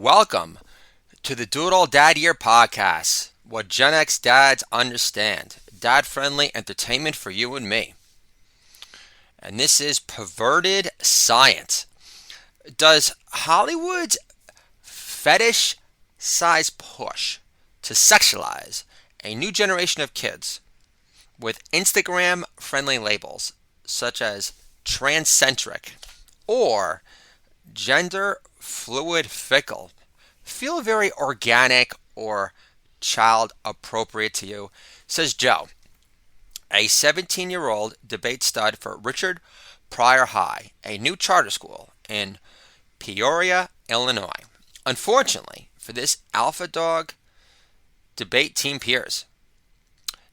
Welcome to the Do It All Dad Year podcast. What Gen X dads understand. Dad-friendly entertainment for you and me. And this is Perverted Science. Does Hollywood's fetish size push to sexualize a new generation of kids with Instagram-friendly labels such as transcentric or gender fluid fickle feel very organic or child appropriate to you, says Joe, a 17-year-old debate stud for Richard Pryor High, a new charter school in Peoria, Illinois. Unfortunately for this alpha dog debate team peers,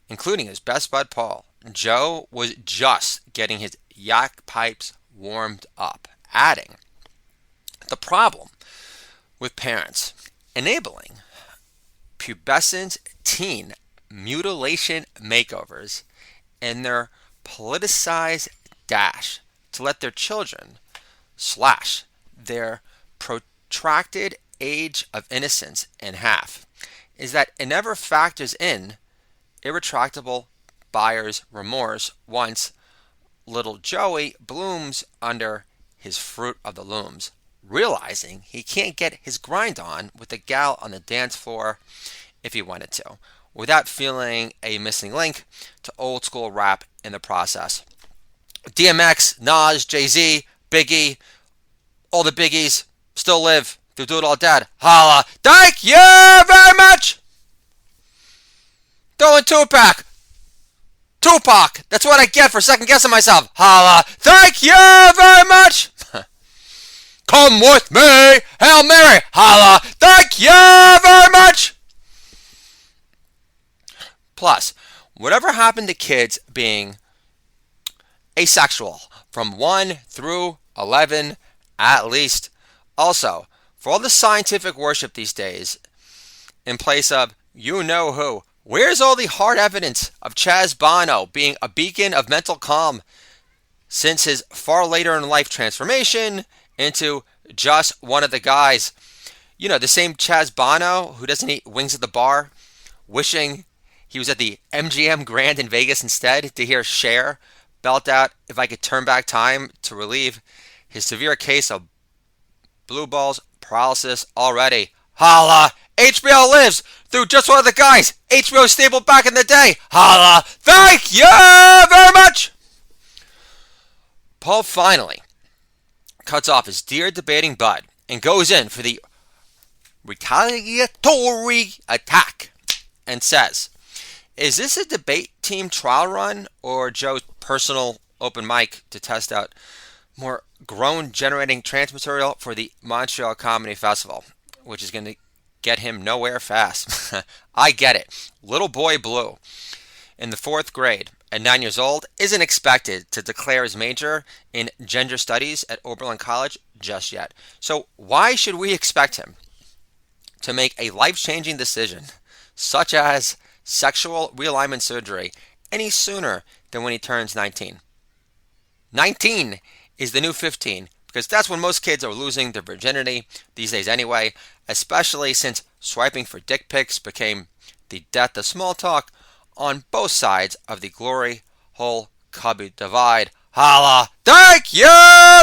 including his best bud Paul, Joe was just getting his yak pipes warmed up, adding, the problem with parents enabling pubescent teen mutilation makeovers and their politicized dash to let their children slash their protracted age of innocence in half is that it never factors in irretractable buyer's remorse once little Joey blooms under his fruit of the looms, realizing he can't get his grind on with a gal on the dance floor if he wanted to, without feeling a missing link to old school rap in the process. DMX, Nas, Jay-Z, Biggie, all the biggies still live through Do It All Dad. Holla! Thank you very much! Throwing Tupac! Tupac! That's what I get for second guessing myself. Holla! Thank you very much! Come with me, Hail Mary, holla, thank you very much. Plus, whatever happened to kids being asexual from 1 through 11 at least. Also, for all the scientific worship these days, in place of you know who, where's all the hard evidence of Chaz Bono being a beacon of mental calm since his far later in life transformation into just one of the guys? You know, the same Chaz Bono who doesn't eat wings at the bar, wishing he was at the MGM Grand in Vegas instead to hear Cher belt out If I Could Turn Back Time to relieve his severe case of blue balls paralysis already. Holla! HBO lives through just one of the guys HBO stapled back in the day. Holla! Thank you very much! Paul finally cuts off his dear debating bud and goes in for the retaliatory attack and says, is this a debate team trial run or Joe's personal open mic to test out more groan generating trans material for the Montreal Comedy Festival, which is going to get him nowhere fast? I get it. Little boy Blue in the 4th grade at 9 years old isn't expected to declare his major in gender studies at Oberlin College just yet. So why should we expect him to make a life-changing decision such as sexual realignment surgery any sooner than when he turns 19? 19 is the new 15 because that's when most kids are losing their virginity these days anyway, especially since swiping for dick pics became the death of small talk on both sides of the glory hole cubby divide. Holla! Thank you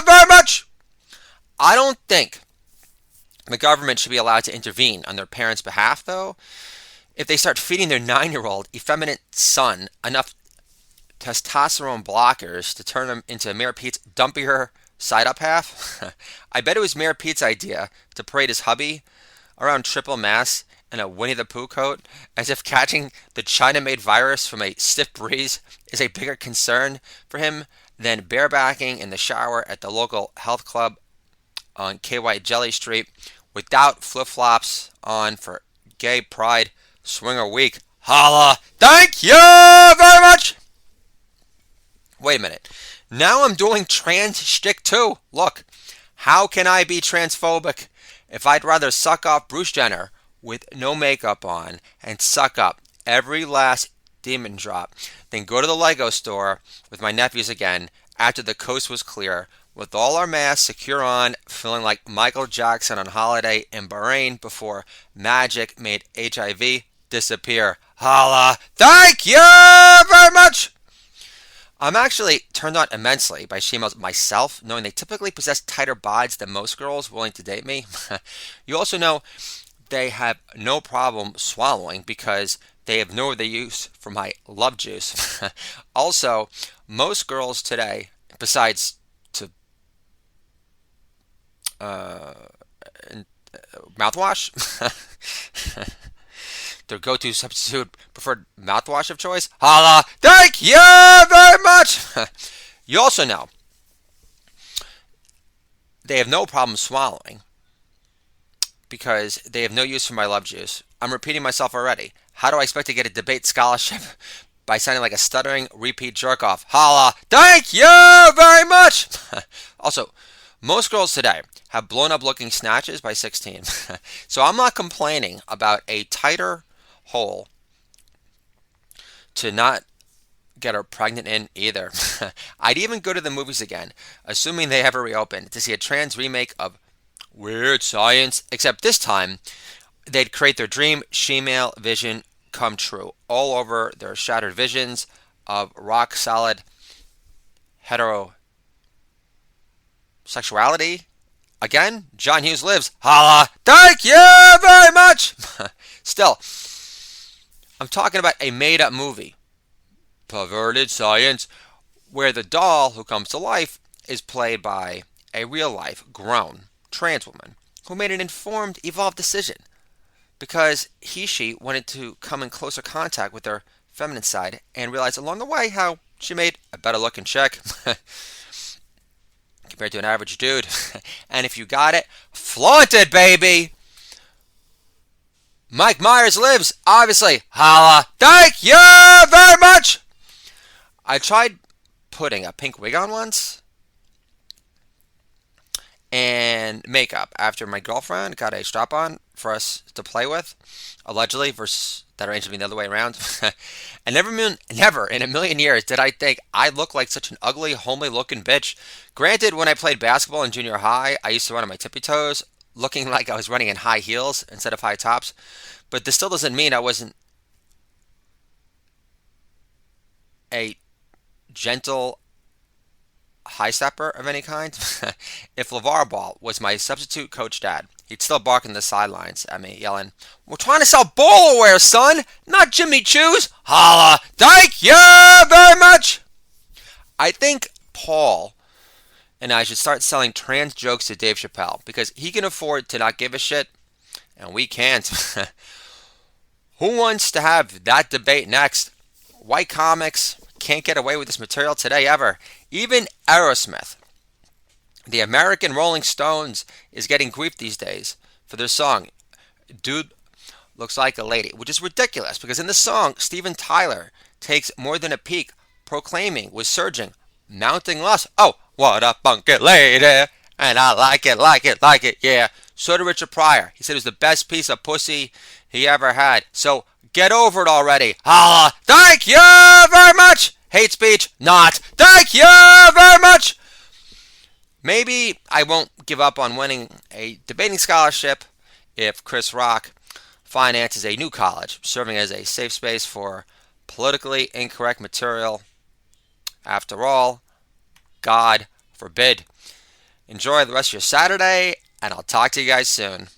very much! I don't think the government should be allowed to intervene on their parents' behalf, though, if they start feeding their 9-year-old effeminate son enough testosterone blockers to turn him into Mayor Pete's dumpier side-up half. I bet it was Mayor Pete's idea to parade his hubby around triple mass in a Winnie the Pooh coat, as if catching the China-made virus from a stiff breeze is a bigger concern for him than barebacking in the shower at the local health club on KY Jelly Street without flip-flops on for Gay Pride Swinger Week. Holla! Thank you very much! Wait a minute. Now I'm doing trans shtick too. Look, how can I be transphobic if I'd rather suck off Bruce Jenner with no makeup on and suck up every last demon drop than go to the Lego store with my nephews again after the coast was clear with all our masks secure on, feeling like Michael Jackson on holiday in Bahrain before magic made HIV disappear. Holla! Thank you very much! I'm actually turned on immensely by females myself, knowing they typically possess tighter bods than most girls willing to date me. You also know they have no problem swallowing because they have no other use for my love juice. Also, most girls today, besides to uh, mouthwash, their go-to substitute preferred mouthwash of choice. Holla! Thank you very much. You also know they have no problem swallowing because they have no use for my love juice. I'm repeating myself already. How do I expect to get a debate scholarship by sounding like a stuttering repeat jerk off? Holla! Thank you very much. Also, most girls today have blown up looking snatches by 16. So I'm not complaining about a tighter hole to not get her pregnant in either. I'd even go to the movies again, assuming they ever reopen, to see a trans remake of Weird Science, except this time they'd create their dream she-male vision come true all over their shattered visions of rock solid heterosexuality. Again, John Hughes lives. Holla! Thank you very much! Still, I'm talking about a made-up movie, Perverted Science, where the doll who comes to life is played by a real-life, grown, trans woman who made an informed, evolved decision because she wanted to come in closer contact with her feminine side and realized along the way how she made a better looking chick compared to an average dude. And if you got it, flaunt it, baby! Mike Myers lives, obviously. Holla! Thank you very much! I tried putting a pink wig on once and makeup after my girlfriend got a strap on for us to play with, allegedly, versus that arranged to be the other way around. And never in a million years did I think I looked like such an ugly, homely looking bitch. Granted, when I played basketball in junior high, I used to run on my tippy toes, looking like I was running in high heels instead of high tops. But this still doesn't mean I wasn't a gentle high stepper of any kind. If LeVar Ball was my substitute coach dad, he'd still bark in the sidelines at me, yelling, "We're trying to sell bowler wear, son, not Jimmy Choo's." Holla! Thank you very much! I think Paul and I should start selling trans jokes to Dave Chappelle because he can afford to not give a shit, and we can't. Who wants to have that debate next? White comics can't get away with this material today ever. Even Aerosmith, the American Rolling Stones, is getting grief these days for their song, Dude Looks Like a Lady, which is ridiculous because in the song, Steven Tyler takes more than a peek, proclaiming with surging, mounting lust. Oh, what a funky lady, and I like it, like it, like it, yeah. So did Richard Pryor. He said it was the best piece of pussy he ever had. So get over it already. Holla! Thank you very much! Hate speech? Not. Thank you very much! Maybe I won't give up on winning a debating scholarship if Chris Rock finances a new college, serving as a safe space for politically incorrect material. After all, God forbid. Enjoy the rest of your Saturday, and I'll talk to you guys soon.